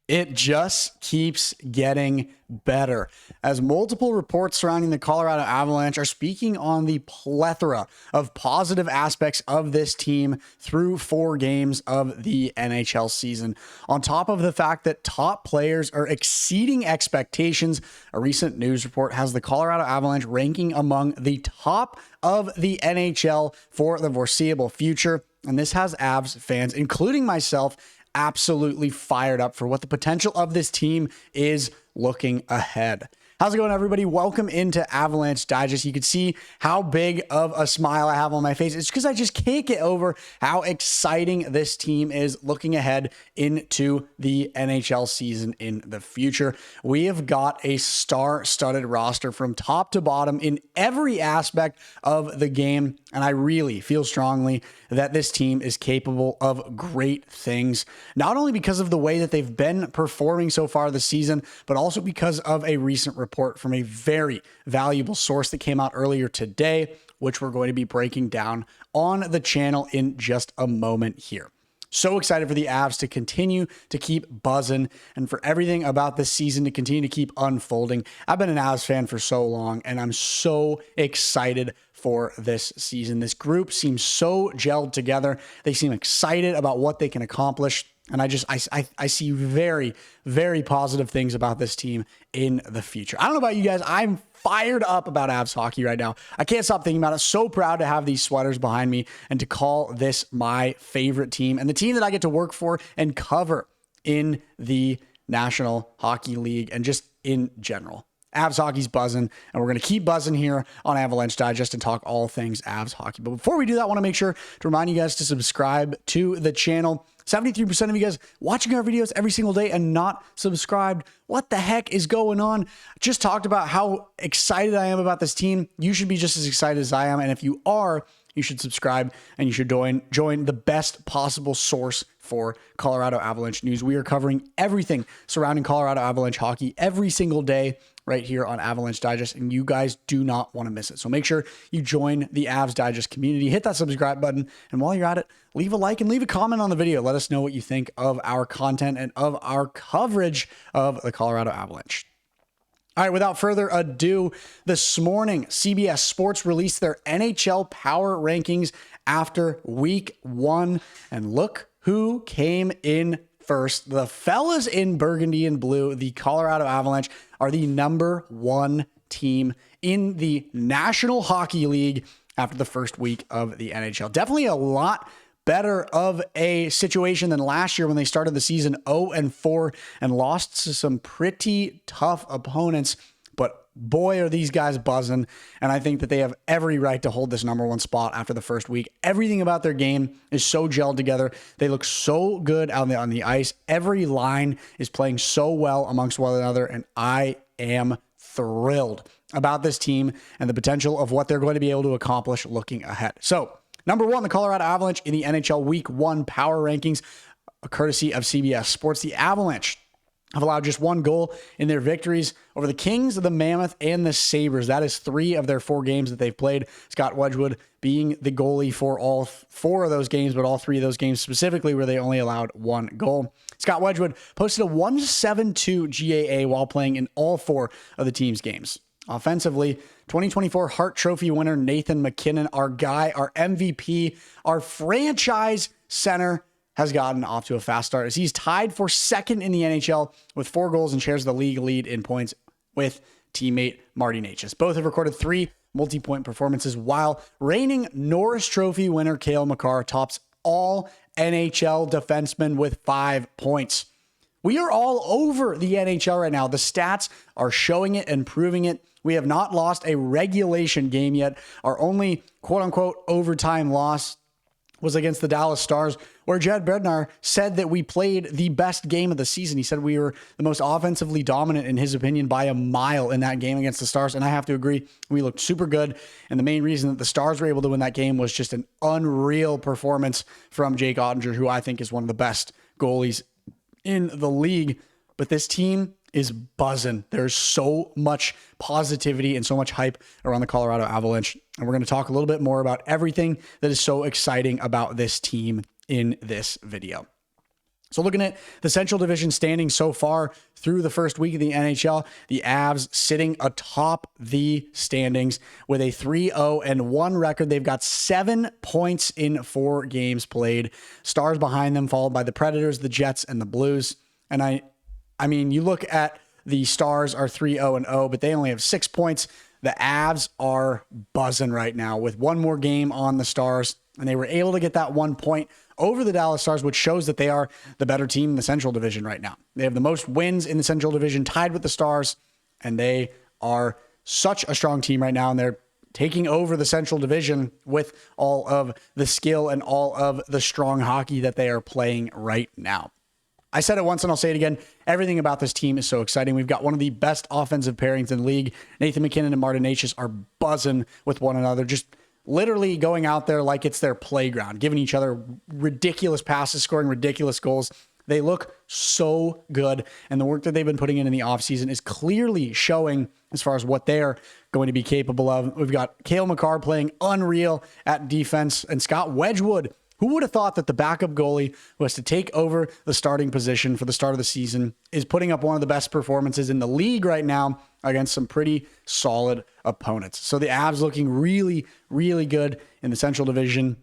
It just keeps getting better as multiple reports surrounding the Colorado Avalanche are speaking on the plethora of positive aspects of this team through 4 games of the NHL season. On top of the fact that top players are exceeding expectations, a recent news report has the Colorado Avalanche ranking among the top of the NHL for the foreseeable future. And this has Avs fans, including myself, absolutely fired up for what the potential of this team is looking ahead. How's it going, everybody? Welcome into Avalanche Digest. You can see how big of a smile I have on my face. It's because I just can't get over how exciting this team is looking ahead into the NHL season in the future. We have got a star-studded roster from top to bottom in every aspect of the game, and I really feel strongly that this team is capable of great things, not only because of the way that they've been performing so far this season, but also because of a recent report from a very valuable source that came out earlier today, which we're going to be breaking down on the channel in just a moment here. So excited for the Avs to continue to keep buzzing and for everything about this season to continue to keep unfolding. I've been an Avs fan for so long, and I'm so excited for this season. This group seems so gelled together. They seem excited about what they can accomplish. And I see very, very positive things about this team in the future. I don't know about you guys. I'm fired up about Avs hockey right now. I can't stop thinking about it. So proud to have these sweaters behind me and to call this my favorite team and the team that I get to work for and cover in the National Hockey League and just in general. Avs hockey's buzzing, and we're going to keep buzzing here on Avalanche Digest and talk all things Avs hockey. But before we do that, I want to make sure to remind you guys to subscribe to the channel. 73% of you guys watching our videos every single day and not subscribed. What the heck is going on? Just talked about how excited I am about this team. You should be just as excited as I am. And if you are, you should subscribe and you should join the best possible source for Colorado Avalanche news. We are covering everything surrounding Colorado Avalanche hockey every single day right here on Avalanche Digest, and you guys do not want to miss it. So make sure you join the Avs Digest community, hit that subscribe button, and while you're at it, leave a like and leave a comment on the video. Let us know what you think of our content and of our coverage of the Colorado Avalanche. All right, without further ado, this morning, CBS Sports released their NHL Power Rankings after Week 1, and look who came in first. The fellas in burgundy and blue, the Colorado Avalanche, are the #1 team in the National Hockey League after the first week of the NHL. Definitely a lot better of a situation than last year when they started the season 0-4 and lost to some pretty tough opponents. But boy, are these guys buzzing. And I think that they have every right to hold this #1 spot after the first week. Everything about their game is so gelled together. They look so good on the ice. Every line is playing so well amongst one another. And I am thrilled about this team and the potential of what they're going to be able to accomplish looking ahead. So, #1, the Colorado Avalanche in the NHL Week 1 Power Rankings, courtesy of CBS Sports. The Avalanche have allowed just 1 goal in their victories over the Kings, the Mammoth, and the Sabres. That is 3 of their 4 games that they've played. Scott Wedgwood being the goalie for all 4 of those games, but all 3 of those games specifically where they only allowed 1 goal. Scott Wedgwood posted a 1.72 GAA while playing in all 4 of the team's games. Offensively, 2024 Hart Trophy winner Nathan MacKinnon, our guy, our MVP, our franchise center, has gotten off to a fast start as he's tied for second in the NHL with 4 goals and shares the league lead in points with teammate Marty Necas. Both have recorded 3 multi-point performances, while reigning Norris Trophy winner Cale Makar tops all NHL defensemen with 5 points. We are all over the NHL right now. The stats are showing it and proving it. We have not lost a regulation game yet. Our only quote-unquote overtime loss was against the Dallas Stars, where Jed Bednar said that we played the best game of the season. He said we were the most offensively dominant, in his opinion, by a mile in that game against the Stars. And I have to agree, we looked super good. And the main reason that the Stars were able to win that game was just an unreal performance from Jake Ottinger, who I think is one of the best goalies in the league. But this team is buzzing. There's so much positivity and so much hype around the Colorado Avalanche. And we're going to talk a little bit more about everything that is so exciting about this team in this video. So looking at the Central Division standings so far through the first week of the NHL, the Avs sitting atop the standings with a 3-0-1 record. They've got 7 points in 4 games played. Stars behind them, followed by the Predators, the Jets, and the Blues. And I mean, you look at the Stars are 3-0-0, but they only have 6 points. The Avs are buzzing right now with one more game on the Stars, and they were able to get that 1 point over the Dallas Stars, which shows that they are the better team in the Central Division right now. They have the most wins in the Central Division, tied with the Stars, and they are such a strong team right now, and they're taking over the Central Division with all of the skill and all of the strong hockey that they are playing right now. I said it once and I'll say it again. Everything about this team is so exciting. We've got one of the best offensive pairings in the league. Nathan MacKinnon and Martin Necas are buzzing with one another, just literally going out there like it's their playground, giving each other ridiculous passes, scoring ridiculous goals. They look so good, and the work that they've been putting in the offseason is clearly showing as far as what they're going to be capable of. We've got Cale Makar playing unreal at defense, and Scott Wedgwood. Who would have thought that the backup goalie who has to take over the starting position for the start of the season is putting up one of the best performances in the league right now against some pretty solid opponents? So the Avs looking really, really good in the Central Division.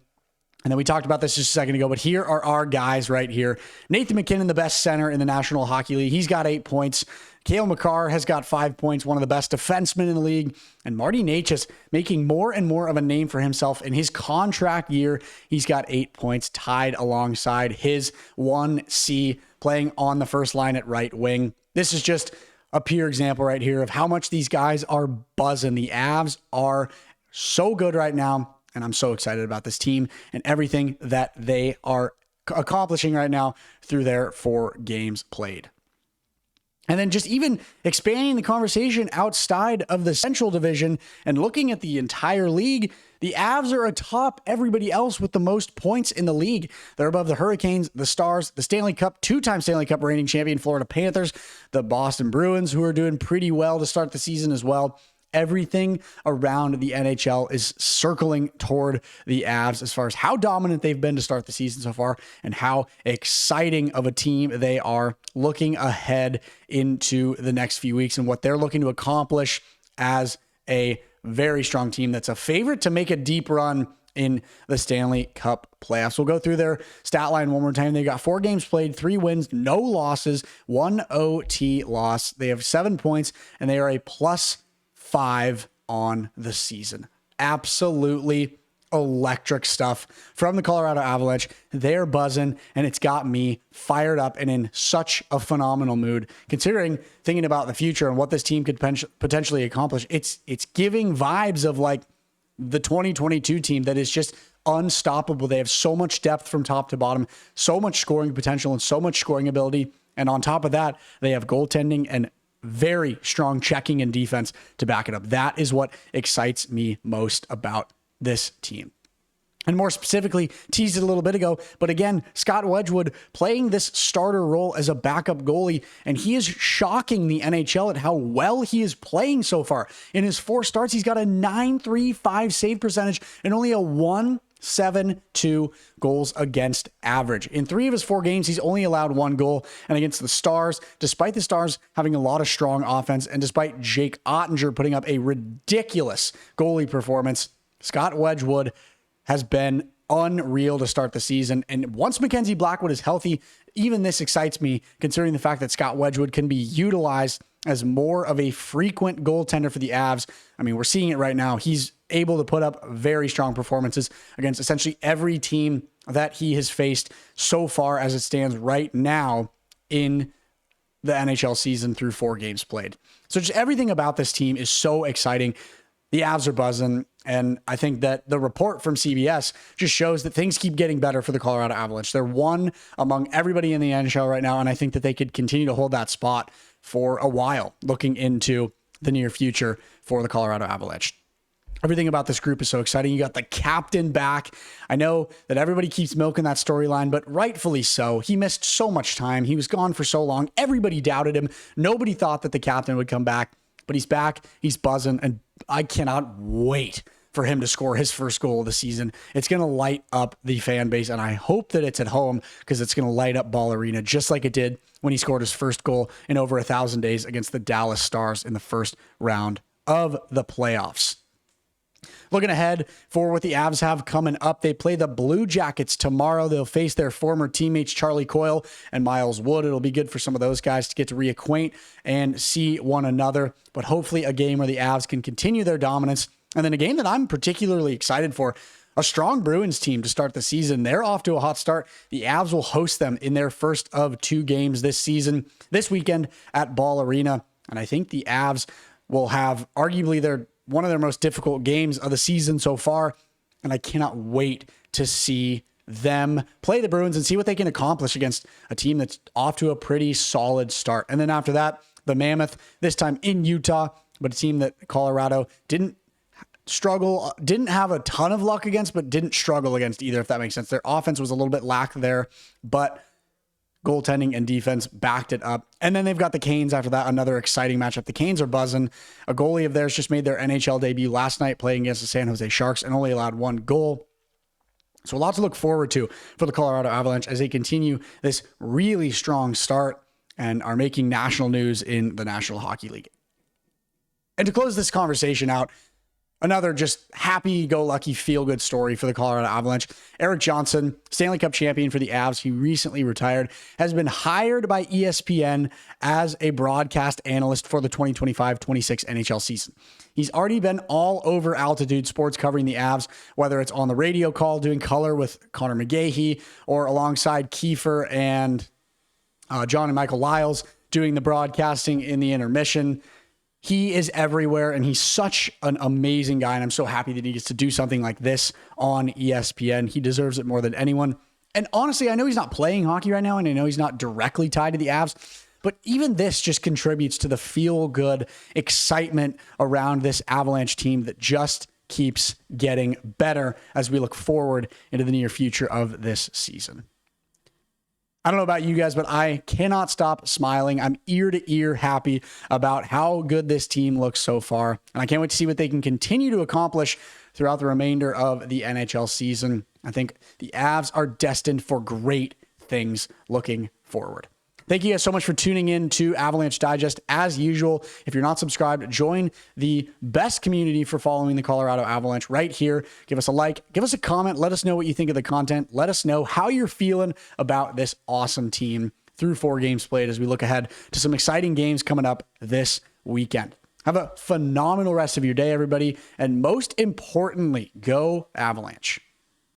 And then we talked about this just a second ago, but here are our guys right here. Nathan MacKinnon, the best center in the National Hockey League. He's got 8 points. Cale Makar has got 5 points, one of the best defensemen in the league. And Marty Necas making more and more of a name for himself in his contract year. He's got 8 points, tied alongside his 1C, playing on the first line at right wing. This is just a pure example right here of how much these guys are buzzing. The Avs are so good right now, and I'm so excited about this team and everything that they are accomplishing right now through their 4 games played. And then just even expanding the conversation outside of the Central Division and looking at the entire league, the Avs are atop everybody else with the most points in the league. They're above the Hurricanes, the Stars, the Stanley Cup, 2-time Stanley Cup reigning champion Florida Panthers, the Boston Bruins, who are doing pretty well to start the season as well. Everything around the NHL is circling toward the Avs as far as how dominant they've been to start the season so far and how exciting of a team they are looking ahead into the next few weeks and what they're looking to accomplish as a very strong team that's a favorite to make a deep run in the Stanley Cup playoffs. We'll go through their stat line one more time. They've got 4 games played, 3 wins, no losses, 1 OT loss. They have 7 points, and they are a +5 on the season. Absolutely electric stuff from the Colorado Avalanche. They're buzzing, and it's got me fired up and in such a phenomenal mood. Considering thinking about the future and what this team could potentially accomplish, it's giving vibes of like the 2022 team that is just unstoppable. They have so much depth from top to bottom, so much scoring potential and so much scoring ability. And on top of that, they have goaltending and very strong checking and defense to back it up. That is what excites me most about this team. And more specifically, teased it a little bit ago, but again, Scott Wedgwood playing this starter role as a backup goalie, and he is shocking the NHL at how well he is playing so far. In his 4 starts, he's got a .935 save percentage and only a 1.72 goals against average. In 3 of his 4 games, he's only allowed 1 goal. And against the Stars, despite the Stars having a lot of strong offense, and despite Jake Ottinger putting up a ridiculous goalie performance, Scott Wedgwood has been unreal to start the season. And once Mackenzie Blackwood is healthy, even this excites me, considering the fact that Scott Wedgwood can be utilized as more of a frequent goaltender for the Avs. I mean, we're seeing it right now. He's able to put up very strong performances against essentially every team that he has faced so far as it stands right now in the NHL season through 4 games played. So just everything about this team is so exciting. The Avs are buzzing, and I think that the report from CBS just shows that things keep getting better for the Colorado Avalanche. They're one among everybody in the NHL right now, and I think that they could continue to hold that spot for a while, looking into the near future for the Colorado Avalanche. Everything about this group is so exciting. You got the captain back. I know that everybody keeps milking that storyline, but rightfully so. He missed so much time. He was gone for so long. Everybody doubted him. Nobody thought that the captain would come back, but he's back. He's buzzing, and I cannot wait for him to score his first goal of the season. It's going to light up the fan base, and I hope that it's at home because it's going to light up Ball Arena just like it did when he scored his first goal in over 1,000 days against the Dallas Stars in the first round of the playoffs. Looking ahead for what the Avs have coming up, they play the Blue Jackets tomorrow. They'll face their former teammates Charlie Coyle and Miles Wood. It'll be good for some of those guys to get to reacquaint and see one another, but hopefully a game where the Avs can continue their dominance. And then a game that I'm particularly excited for, a strong Bruins team to start the season. They're off to a hot start. The Avs will host them in their first of 2 games this season, this weekend at Ball Arena. And I think the Avs will have arguably one of their most difficult games of the season so far. And I cannot wait to see them play the Bruins and see what they can accomplish against a team that's off to a pretty solid start. And then after that, the Mammoth, this time in Utah, but a team that Colorado didn't have a ton of luck against, but didn't struggle against either, if that makes sense. Their offense was a little bit lack there, but goaltending and defense backed it up. And then they've got the Canes after that, another exciting matchup. The Canes are buzzing. A goalie of theirs just made their NHL debut last night playing against the San Jose Sharks and only allowed 1 goal. So a lot to look forward to for the Colorado Avalanche as they continue this really strong start and are making national news in the National Hockey League. And to close this conversation out, another just happy-go-lucky, feel-good story for the Colorado Avalanche. Erik Johnson, Stanley Cup champion for the Avs, he recently retired, has been hired by ESPN as a broadcast analyst for the 2025-26 NHL season. He's already been all over Altitude Sports covering the Avs, whether it's on the radio call, doing color with Connor McGahey, or alongside Kiefer and John and Michael Lyles doing the broadcasting in the intermission. He is everywhere, and he's such an amazing guy, and I'm so happy that he gets to do something like this on ESPN. He deserves it more than anyone. And honestly, I know he's not playing hockey right now, and I know he's not directly tied to the Avs, but even this just contributes to the feel-good excitement around this Avalanche team that just keeps getting better as we look forward into the near future of this season. I don't know about you guys, but I cannot stop smiling. I'm ear to ear happy about how good this team looks so far. And I can't wait to see what they can continue to accomplish throughout the remainder of the NHL season. I think the Avs are destined for great things looking forward. Thank you guys so much for tuning in to Avalanche Digest. As usual, if you're not subscribed, join the best community for following the Colorado Avalanche right here. Give us a like, give us a comment. Let us know what you think of the content. Let us know how you're feeling about this awesome team through 4 games played as we look ahead to some exciting games coming up this weekend. Have a phenomenal rest of your day, everybody. And most importantly, go Avalanche.